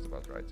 about right.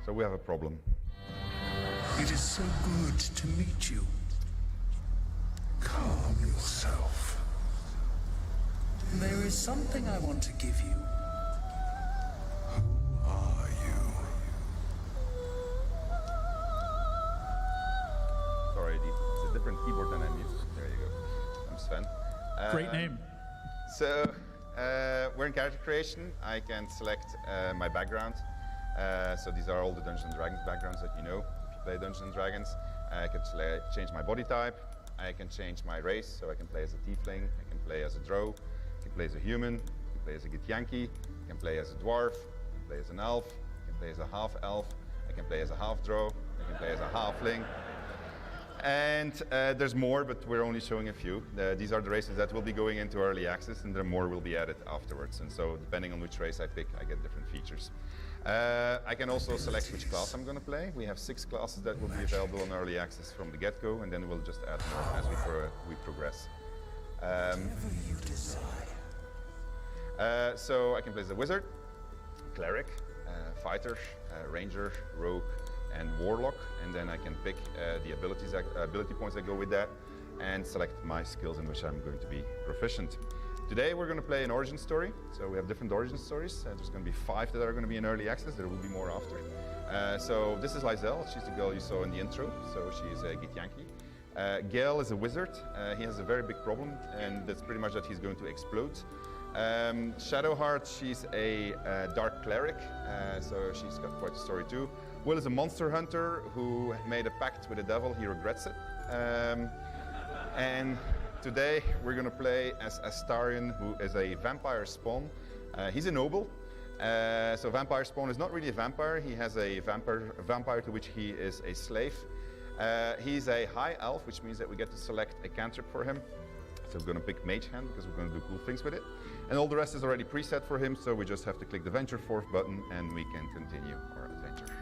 So we have a problem. It is so good to meet you. Calm yourself. There is something I want to give you. Who are you? Sorry, it's a different keyboard than I'm used to. There you go. I'm Swen. Great name. So we're in character creation. I can select my background. So these are all the Dungeons & Dragons backgrounds that you know if you play Dungeons & Dragons. I can change my body type. I can change my race, so I can play as a tiefling, I can play as a drow, I can play as a human, I can play as a Githyanki, I can play as a dwarf, I can play as an elf, I can play as a half-elf, I can play as a half-drow, I can play as a halfling. And there's more, but we're only showing a few. These are the races that will be going into early access, and there more will be added afterwards. And so depending on which race I pick, I get different features. I can also select which class I'm going to play. We have 6 classes that will be available on early access from the get-go, and then we'll just add more as we progress. So I can play as a wizard, cleric, fighter, ranger, rogue, and warlock, and then I can pick the ability points that go with that and select my skills in which I'm going to be proficient. Today we're going to play an origin story, so we have different origin stories. There's going to be 5 that are going to be in early access, there will be more after. So this is Lizelle, she's the girl you saw in the intro, so she's a Githyanki. Gale is a wizard, he has a very big problem, and that's pretty much that he's going to explode. Shadowheart, she's a dark cleric, so she's got quite a story too. Will is a monster hunter who made a pact with the devil, he regrets it. And today we're going to play as Astarion, who is a vampire spawn. He's a noble, so vampire spawn is not really a vampire, he has a vampire to which he is a slave. He's a high elf, which means that we get to select a cantrip for him. So we're going to pick Mage Hand because we're going to do cool things with it. And all the rest is already preset for him, so we just have to click the Venture Forth button and we can continue our adventure.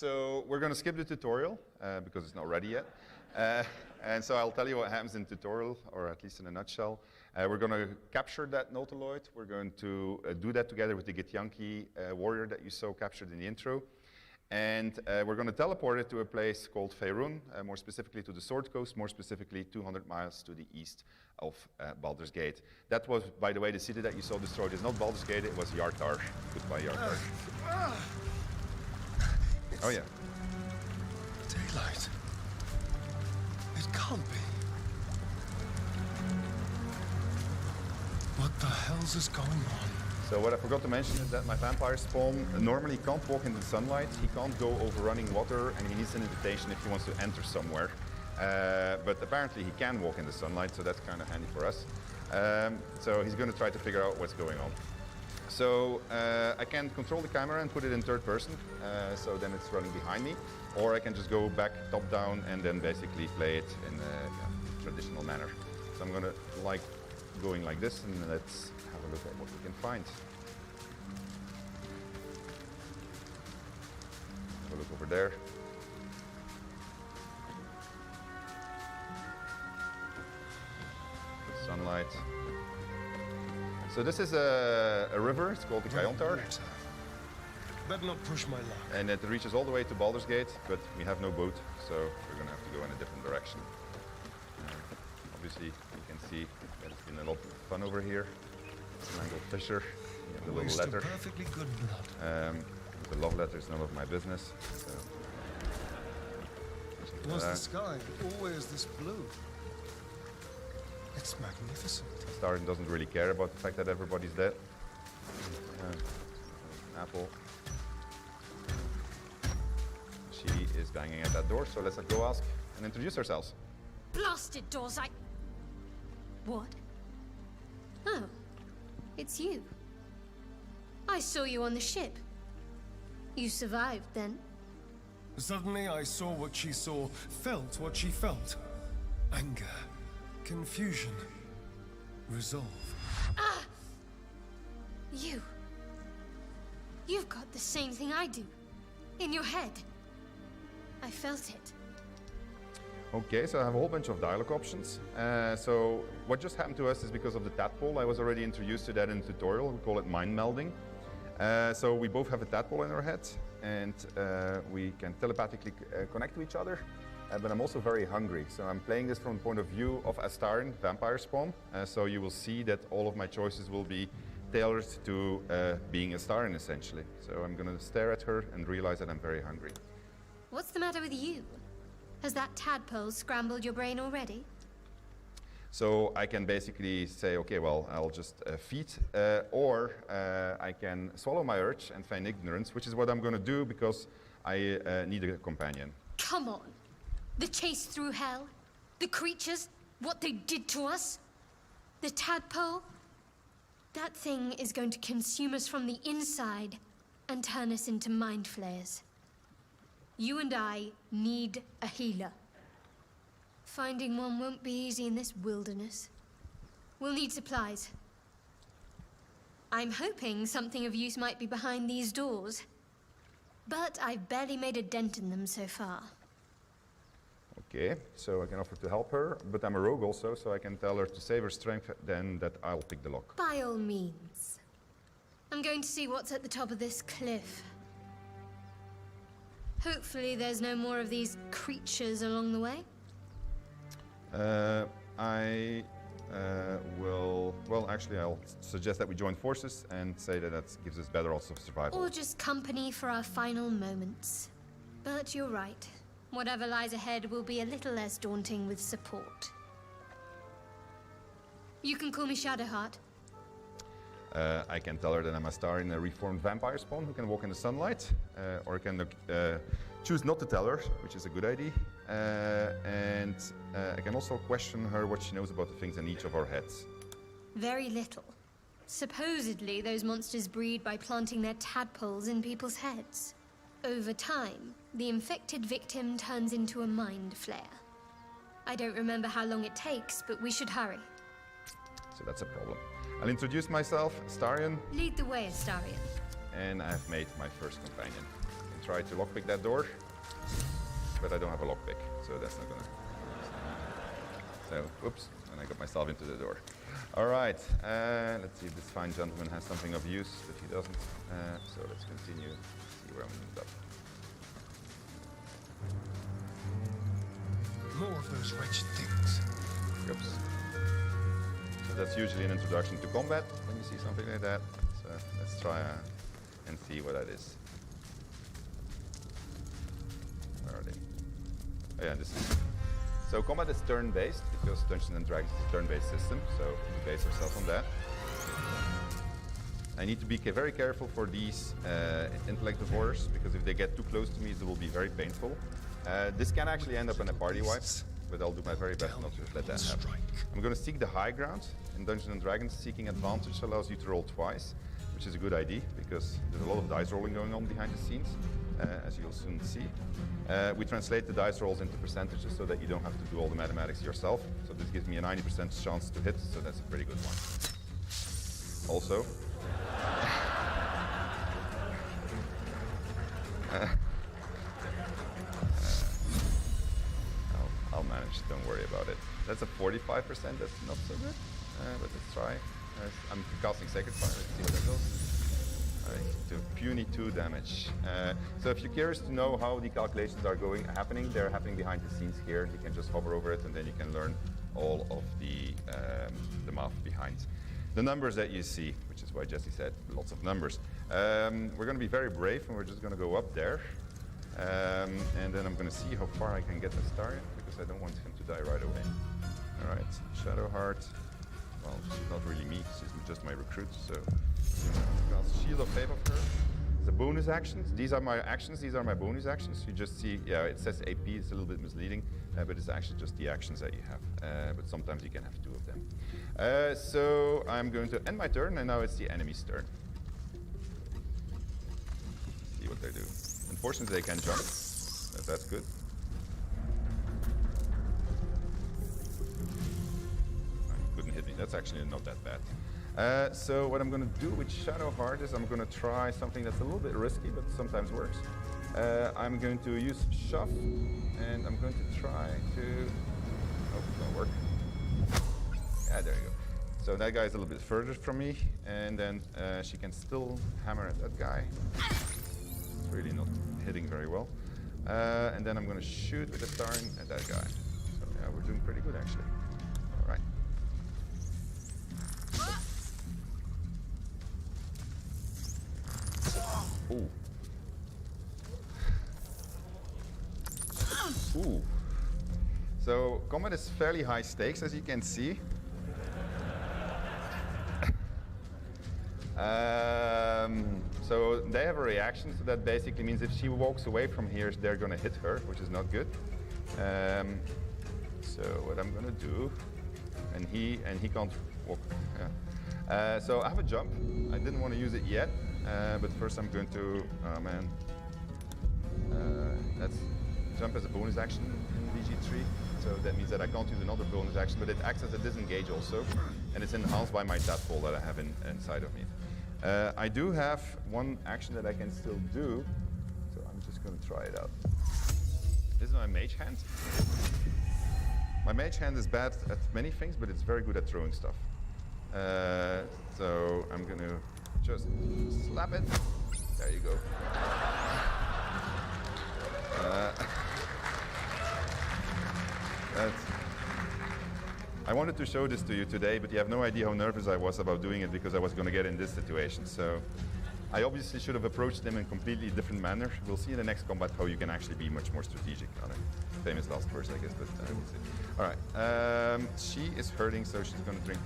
So we're going to skip the tutorial because it's not ready yet. And so I'll tell you what happens in tutorial, or at least in a nutshell. We're going to capture that Nautiloid. We're going to do that together with the Githyanki warrior that you saw captured in the intro. And we're going to teleport it to a place called Faerun, more specifically to the Sword Coast, more specifically 200 miles to the east of Baldur's Gate. That was, by the way, the city that you saw destroyed. It's not Baldur's Gate, it was Yartar. Goodbye, Yartar. Oh yeah. Daylight. It can't be. What the hell's is going on? So what I forgot to mention is that my vampire spawn normally can't walk in the sunlight. He can't go over running water, and he needs an invitation if he wants to enter somewhere. But apparently he can walk in the sunlight, so that's kind of handy for us. So he's going to try to figure out what's going on. So I can control the camera and put it in third person, so then it's running behind me. Or I can just go back top down and then basically play it in a traditional manner. So I'm going to like going like this, and let's have a look at what we can find. Have a look over there. The sunlight. So this is a river, it's called the Kayontar. Better not push my luck. And it reaches all the way to Baldur's Gate, but we have no boat, so we're going to have to go in a different direction. Obviously, you can see that it's been a lot of fun over here. Mangled Fisher, the little letter. Perfectly good blood. The love letter is none of my business. So. Was the sky always this blue? It's magnificent. Starion doesn't really care about the fact that everybody's dead. Apple. She is banging at that door, so let's go ask and introduce ourselves. Blasted doors, What? Oh, it's you. I saw you on the ship. You survived, then? Suddenly I saw what she saw, felt what she felt. Anger, confusion, resolve. Ah! You've got the same thing I do. In your head. I felt it. Okay, so I have a whole bunch of dialogue options. So what just happened to us is because of the tadpole. I was already introduced to that in the tutorial. We call it mind melding. So we both have a tadpole in our head, and we can telepathically connect to each other. But I'm also very hungry. So I'm playing this from the point of view of Astarion, vampire spawn. So you will see that all of my choices will be tailored to being Astarion, essentially. So I'm going to stare at her and realize that I'm very hungry. What's the matter with you? Has that tadpole scrambled your brain already? So I can basically say, okay, well, I'll just feed, or I can swallow my urge and feign ignorance, which is what I'm going to do because I need a companion. Come on. The chase through hell, the creatures, what they did to us, the tadpole. That thing is going to consume us from the inside and turn us into mind flayers. You and I need a healer. Finding one won't be easy in this wilderness. We'll need supplies. I'm hoping something of use might be behind these doors, but I've barely made a dent in them so far. Okay, so I can offer to help her, but I'm a rogue also, so I can tell her to save her strength, then that I'll pick the lock. By all means. I'm going to see what's at the top of this cliff. Hopefully there's no more of these creatures along the way. I will... Well, actually, I'll suggest that we join forces and say that that gives us better odds of survival. Or just company for our final moments. But you're right. Whatever lies ahead will be a little less daunting with support. You can call me Shadowheart. I can tell her that I'm a star in a reformed vampire spawn who can walk in the sunlight, or I can choose not to tell her, which is a good idea. And I can also question her what she knows about the things in each of our heads. Very little. Supposedly, those monsters breed by planting their tadpoles in people's heads. Over time, the infected victim turns into a mind flayer. I don't remember how long it takes, but we should hurry. So that's a problem. I'll introduce myself, Astarion. Lead the way, Astarion. And I've made my first companion. You can try to lockpick that door, but I don't have a lockpick, so that's not gonna. So, oops, and I got myself into the door. All right, let's see if this fine gentleman has something of use, but he doesn't. So let's continue, see where I'm moved up. More of those wretched things. Oops. So that's usually an introduction to combat when you see something like that. So let's try and see what that is. Where are they? Oh yeah, this is. So combat is turn-based because Dungeons and Dragons is a turn-based system. So we base ourselves on that. I need to be very careful for these intellect divorcers because if they get too close to me, it will be very painful. This can actually end up in a party wipe, but I'll do my very best not to let that happen. I'm going to seek the high ground. In Dungeons & Dragons, seeking advantage allows you to roll twice, which is a good idea because there's a lot of dice rolling going on behind the scenes, as you'll soon see. We translate the dice rolls into percentages so that you don't have to do all the mathematics yourself. So this gives me a 90% chance to hit, so that's a pretty good one. Also, I'll manage, don't worry about it. That's a 45%, that's not so good, but let's try. I'm casting Sacred Fire, let's see what that does. All right, do puny 2 damage. So if you're curious to know how the calculations are happening, they're happening behind the scenes here. You can just hover over it and then you can learn all of the math behind the numbers that you see, which is why Jesse said lots of numbers. We're going to be very brave and we're just going to go up there. And then I'm going to see how far I can get this target because I don't want him to die right away. All right, Shadowheart. Well, she's not really me, she's just my recruit, so I'm going to cast Shield of Faith of her. The bonus actions, these are my actions, these are my bonus actions. You just see, yeah, it says AP, it's a little bit misleading, but it's actually just the actions that you have. But sometimes you can have 2 of them. So I'm going to end my turn, and now it's the enemy's turn. See what they do. Unfortunately, they can jump, but that's good. Couldn't hit me. That's actually not that bad. So what I'm going to do with Shadowheart is I'm going to try something that's a little bit risky, but sometimes works. I'm going to use Shove, and I'm going to try to... Oh, it won't work. Yeah, there you go. So that guy's a little bit further from me, and then she can still hammer at that guy. It's really not hitting very well. And then I'm going to shoot with the Starin at that guy. So yeah, we're doing pretty good actually. All right. Ooh. Ooh. So combat is fairly high stakes, as you can see. So they have a reaction, so that basically means if she walks away from here, they're going to hit her, which is not good. So what I'm going to do, and he can't walk. Yeah. So I have a jump. I didn't want to use it yet, but first I'm going to. Oh man, that's jump as a bonus action in VG3. So that means that I can't use another bonus action, but it acts as a disengage also, and it's enhanced by my tadpole that I have inside of me. I do have one action that I can still do, so I'm just going to try it out. This is my mage hand. My mage hand is bad at many things, but it's very good at throwing stuff. So I'm going to just slap it. There you go. I wanted to show this to you today, but you have no idea how nervous I was about doing it because I was going to get in this situation. So I obviously should have approached them in a completely different manner. We'll see in the next combat how you can actually be much more strategic. Famous last words, I guess, but we'll see. All right, she is hurting, so she's going to drink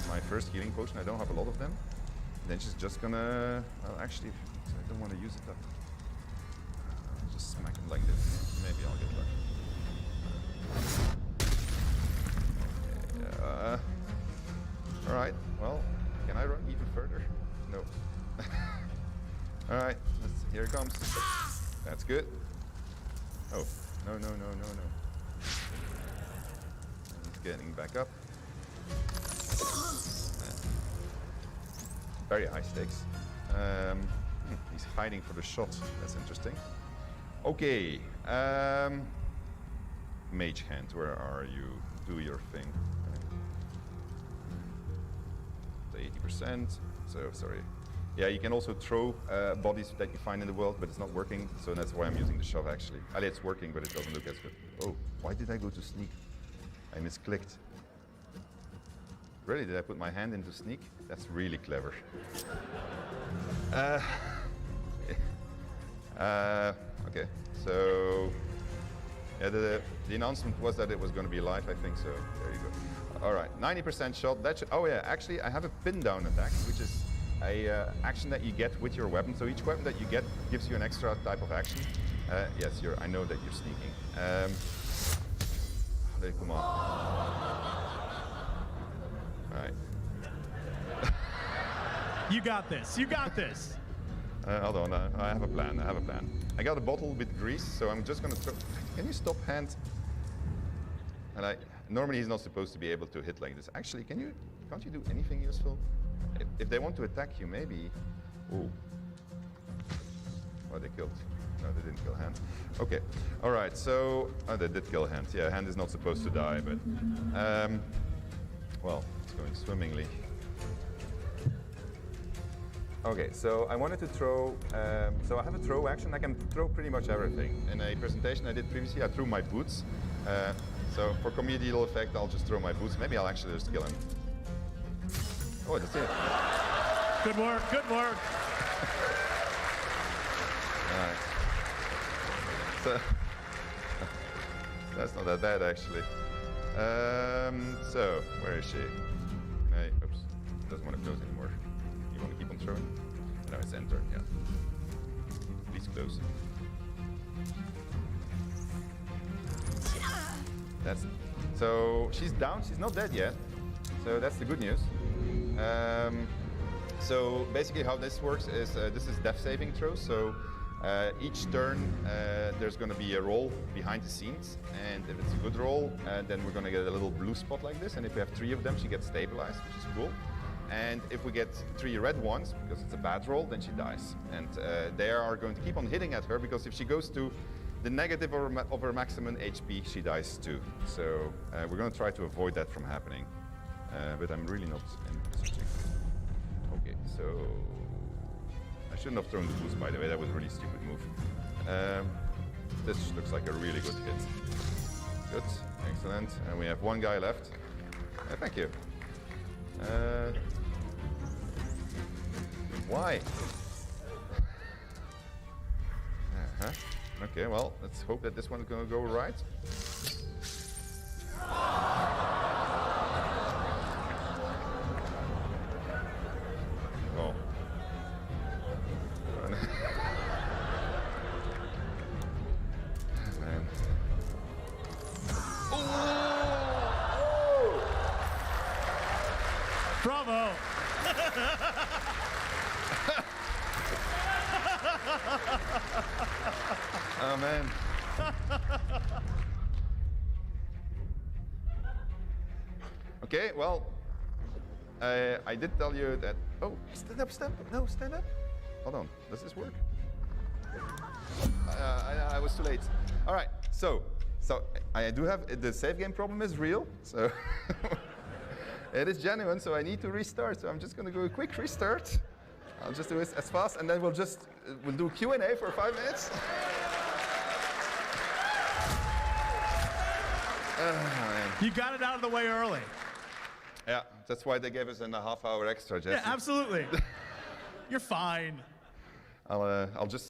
my first healing potion. I don't have a lot of them. Then she's just going to, well, actually, I don't want to use it up. I'll just smack it like this. Maybe I'll get lucky. All right, well, can I run even further? No. All right, here it comes. That's good. Oh, no. He's getting back up. Very high stakes. He's hiding for the shot. That's interesting. Okay. Mage hand, where are you? Do your thing. The 80%. So sorry. Yeah, you can also throw bodies that you find in the world, but it's not working. So that's why I'm using the shove actually. It's working, but it doesn't look as good. Oh, why did I go to sneak? I misclicked. Really, did I put my hand into sneak? That's really clever. Okay, so yeah, the announcement was that it was going to be live, I think, so there you go. All right, 90% shot. That should, oh yeah, actually I have a pin down attack, which is a action that you get with your weapon. So each weapon that you get gives you an extra type of action. Yes, I know that you're sneaking. Come on. All right. You got this. You got this. Hold on, I have a plan. I got a bottle with grease, so I'm just gonna throw. Can you stop hand? And normally he's not supposed to be able to hit like this. Actually, can't you do anything useful? If they want to attack you, maybe. Ooh. Oh, they killed. No, they didn't kill hand. Okay. All right. So they did kill hand. Yeah, hand is not supposed to die, but well, it's going swimmingly. Okay, so I wanted to throw, so I have a throw action. I can throw pretty much everything. In a presentation I did previously, I threw my boots. So for comedial effect, I'll just throw my boots. Maybe I'll actually just kill him. Oh, that's it. Good work, good work. All right. So, that's not that bad, actually. So, where is she? Hey, oops, doesn't want to close anymore. You want to keep on throwing? No, it's enter, yeah. Please close. That's, so she's down, she's not dead yet. So that's the good news. So basically how this works is, this is death saving throws. So each turn there's going to be a roll behind the scenes, and if it's a good roll, then we're going to get a little blue spot like this, and if we have 3 of them, she gets stabilized, which is cool. And if we get 3 red ones, because it's a bad roll, then she dies. And they are going to keep on hitting at her, because if she goes to the negative of her maximum HP, she dies too. So we're going to try to avoid that from happening. But I'm really not interested. Okay, so I shouldn't have thrown the boost, by the way. That was a really stupid move. This looks like a really good hit. Good, excellent. And we have 1 guy left. Thank you. Why? Okay, well, let's hope that this one's gonna go right. Oh. Man. Bravo. Oh, man. Okay, well, I did tell you that. Oh, stand up, stand up. No, stand up. Hold on. Does this work? I was too late. All right. So I do have the save game problem is real. So it is genuine. So I need to restart. So I'm just going to do a quick restart. I'll just do it as fast, and then we'll do Q&A for 5 minutes. Man. You got it out of the way early. Yeah, that's why they gave us a half-hour extra, Jesse. Yeah, absolutely. You're fine. I'll just